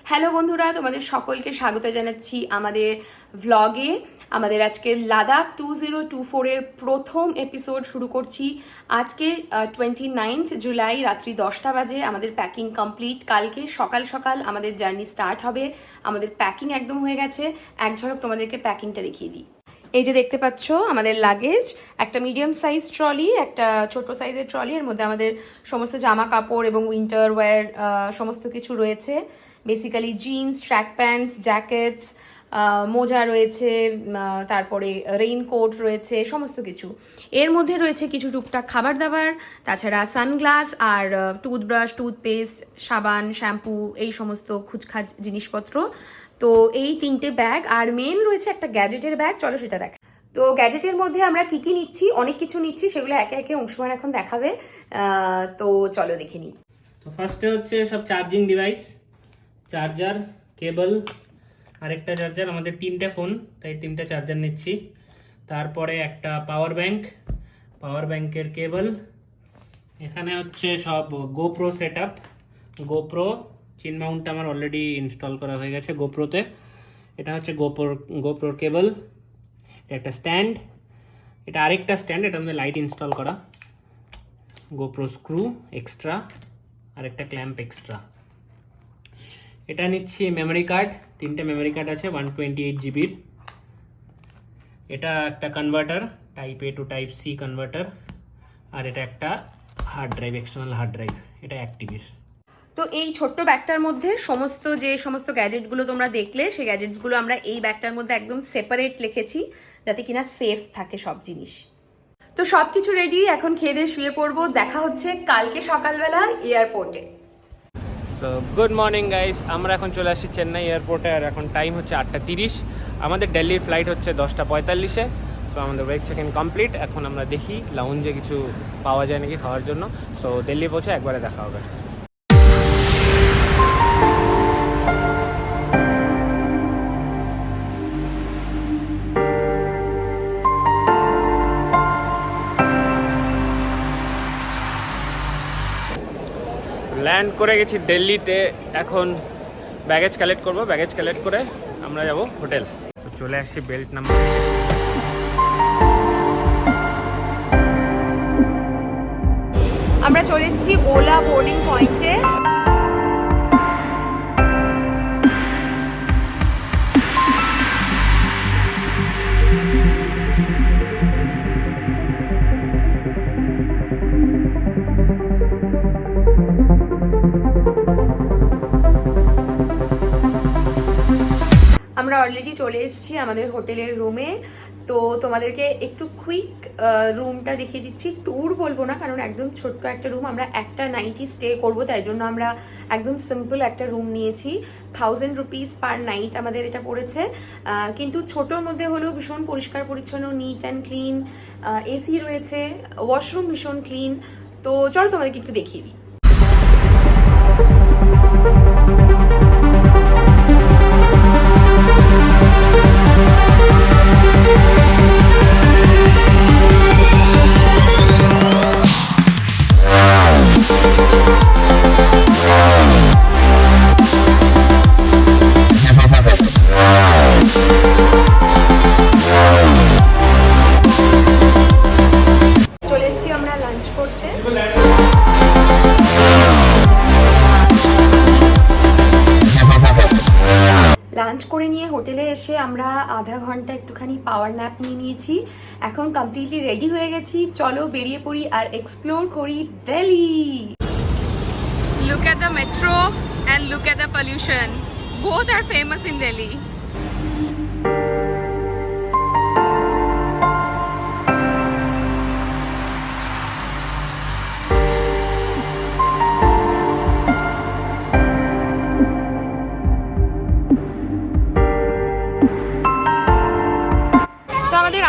Hello বন্ধুরা, তোমাদের সকলকে স্বাগত জানাচ্ছি আমাদের ভ্লগে। আমাদের আজকে লাদাখ 2024 এর প্রথম এপিসোড শুরু করছি। আজকে 29 জুলাই রাত্রি 10টা বাজে। আমাদের প্যাকিং কমপ্লিট। কালকে সকাল সকাল আমাদের জার্নি স্টার্ট হবে। আমাদের প্যাকিং একদম হয়ে গেছে। এক ঝলক তোমাদেরকে প্যাকিংটা দেখিয়ে দিই। এই যে দেখতে পাচ্ছ আমাদের লাগেজ, একটা মিডিয়াম সাইজ ট্রলি, একটা ছোট সাইজের ট্রলি। এর মধ্যে আমাদের সমস্ত জামা কাপড় এবং উইন্টার ওয়্যার সমস্ত কিছু রয়েছে। Basically jeans, track pants, jackets, মোজা রয়েছে, তারপরে রেইনকোট রয়েছে, সমস্ত কিছু। এর মধ্যে রয়েছে কিছু টুকটাক খাবার দাবার, তাছাড়া সানগ্লাস আর টুথব্রাশ, টুথপেস্ট, সাবান, শ্যাম্পু, এই সমস্ত খুচখাচ জিনিসপত্র। তো এই তিনটে ব্যাগ, আর মেন রয়েছে একটা গ্যাজেটের ব্যাগ। চলো সেটা দেখ। তো গ্যাজেটের মধ্যে আমরা কি কি নিচ্ছি, অনেক কিছু নিচ্ছি, সেগুলো একে একে অংশমান এখন দেখাবে। তো চলো দেখে নিই। তো ফার্স্টে হচ্ছে সব চার্জিং ডিভাইস, চার্জার, কেবল, আরেকটা চার্জার। আমাদের তিনটে ফোন, তাই তিনটে চার্জার নিচ্ছি। তারপরে একটা পাওয়ার ব্যাংক, পাওয়ার ব্যাংকের কেবল। এখানে হচ্ছে সব গোপ্রো সেট আপ, গোপ্রো চিন মাউন্ট আমার অলরেডি ইনস্টল করা হয়ে গেছে গোপ্রোতে। এটা হচ্ছে গোপ্রোর কেবল। এটা একটা স্ট্যান্ড, এটা আরেকটা স্ট্যান্ড, এটা আমাদের লাইট ইনস্টল করা। গোপ্রো স্ক্রু এক্সট্রা, আরেকটা ক্ল্যাম্প এক্সট্রা। এটা নিচ্ছি মেমোরি কার্ড, তিনটে মেমোরি কার্ড আছে 128 জিবির। এটা একটা কনভার্টার, টাইপ এ টু টাইপ সি কনভার্টার। আর এটা একটা hard drive, external hard drive, এটা 1 টিবির। তো এই ছোট্ট ব্যাগটার মধ্যে যে সমস্ত গ্যাজেটগুলো তোমরা দেখলে, সেই গ্যাজেটসগুলো আমরা এই ব্যাগটার মধ্যে একদম সেপারেট লিখেছি, যাতে কিনা সেফ থাকে সব জিনিস। তো সবকিছু রেডি, এখন খেয়ে দিয়ে শুয়ে পড়বো। দেখা হচ্ছে কালকে সকালবেলা এয়ারপোর্টে। সো গুড মর্নিং গাইস, আমরা এখন চলে আসছি চেন্নাই এয়ারপোর্টে। আর এখন টাইম হচ্ছে 8:30। আমাদের দিল্লির ফ্লাইট হচ্ছে 10:45-এ। সো আমাদের ওয়েক চেক ইন কমপ্লিট। এখন আমরা দেখি লাউঞ্জে কিছু পাওয়া যায় নাকি খাওয়ার জন্য। সো দিল্লি পৌঁছে একবারে দেখা হবে। ল্যান্ড করে গেছি দিল্লিতে। এখন ব্যাগেজ কালেক্ট করব, ব্যাগেজ কালেক্ট করে আমরা যাব হোটেল। তো চলে আসছি বেল্ট নাম্বার। আমরা চলে এসেছি ওলা বোর্ডিং পয়েন্টে। আমরা অলরেডি চলে এসেছি আমাদের হোটেলের রুমে। তো তোমাদেরকে একটু কুইক রুমটা দেখিয়ে দিচ্ছি। ট্যুর বলবো না, কারণ একদম ছোট্ট একটা রুম। আমরা একটা নাইটই স্টে করবো, তাই জন্য আমরা একদম সিম্পল একটা রুম নিয়েছি। 1000 রুপিস পার নাইট আমাদের এটা পড়েছে। কিন্তু ছোটোর মধ্যে হলেও ভীষণ পরিষ্কার পরিচ্ছন্ন, নিট অ্যান্ড ক্লিন। এসি রয়েছে, ওয়াশরুম ভীষণ ক্লিন। তো চলো তোমাদেরকে একটু দেখিয়ে দিই। লাঞ্চ করে নিয়ে হোটেলে এসে আমরা আধা ঘন্টা একটুখানি পাওয়ার ন্যাপ নিয়ে নিয়েছি। এখন কমপ্লিটলি রেডি হয়ে গেছি। চলো বেরিয়ে পড়ি আর এক্সপ্লোর করি Delhi. Look at the metro and look at the pollution, both আর famous in Delhi.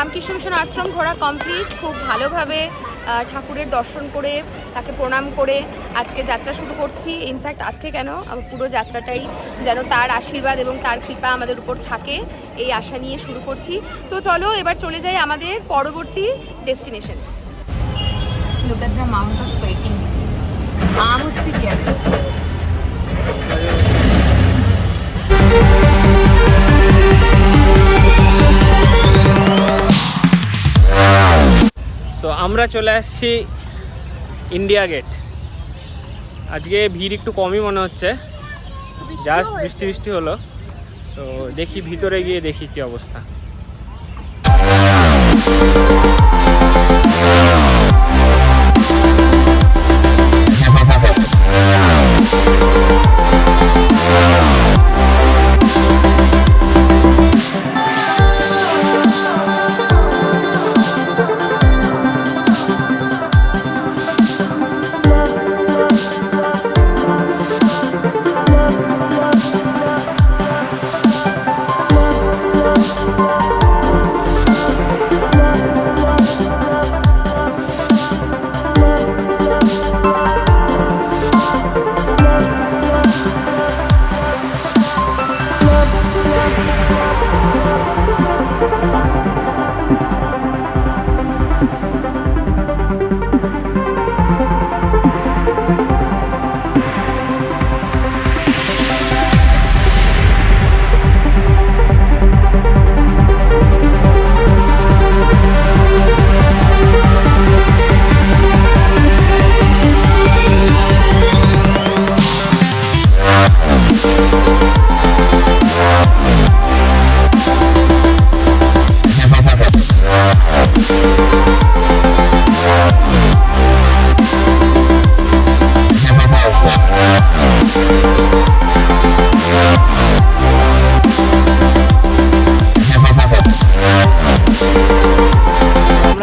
Ramakrishna mission Ashram ঘোরা কমপ্লিট। খুব ভালোভাবে ঠাকুরের দর্শন করে, তাকে প্রণাম করে আজকে যাত্রা শুরু করছি। ইনফ্যাক্ট আজকে কেন, পুরো যাত্রাটাই যেন তার আশীর্বাদ এবং তার কৃপা আমাদের উপর থাকে, এই আশা নিয়ে শুরু করছি। তো চলো এবার চলে যাই আমাদের পরবর্তী destination. Look at the amount of sweating. আম হচ্ছে কি আমরা চলে আসছি ইন্ডিয়া গেট। আজকে ভিড় একটু কমই মনে হচ্ছে, জাস্ট বৃষ্টি বৃষ্টি হলো। তো দেখি ভিতরে গিয়ে দেখি কি অবস্থা।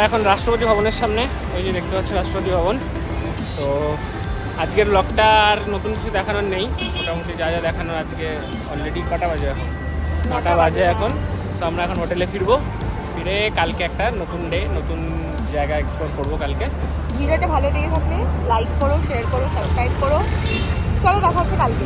এখন রাষ্ট্রপতি ভবনের সামনে, ওই যে দেখতে পাচ্ছ রাষ্ট্রপতি ভবন। তো আজকের ব্লগটা আর নতুন কিছু দেখানোর নেই, মোটামুটি যা যা দেখানোর আজকে অলরেডি কটা বাজে এখন, 9টা বাজে এখন। তো আমরা এখন হোটেলে ফিরবো, ফিরে কালকে একটা নতুন ডে, নতুন জায়গা এক্সপ্লোর করবো কালকে। ভিডিওটা ভালো লেগে থাকলে লাইক করো, শেয়ার করো, সাবস্ক্রাইব করো। চলো দেখা হচ্ছে কালকে।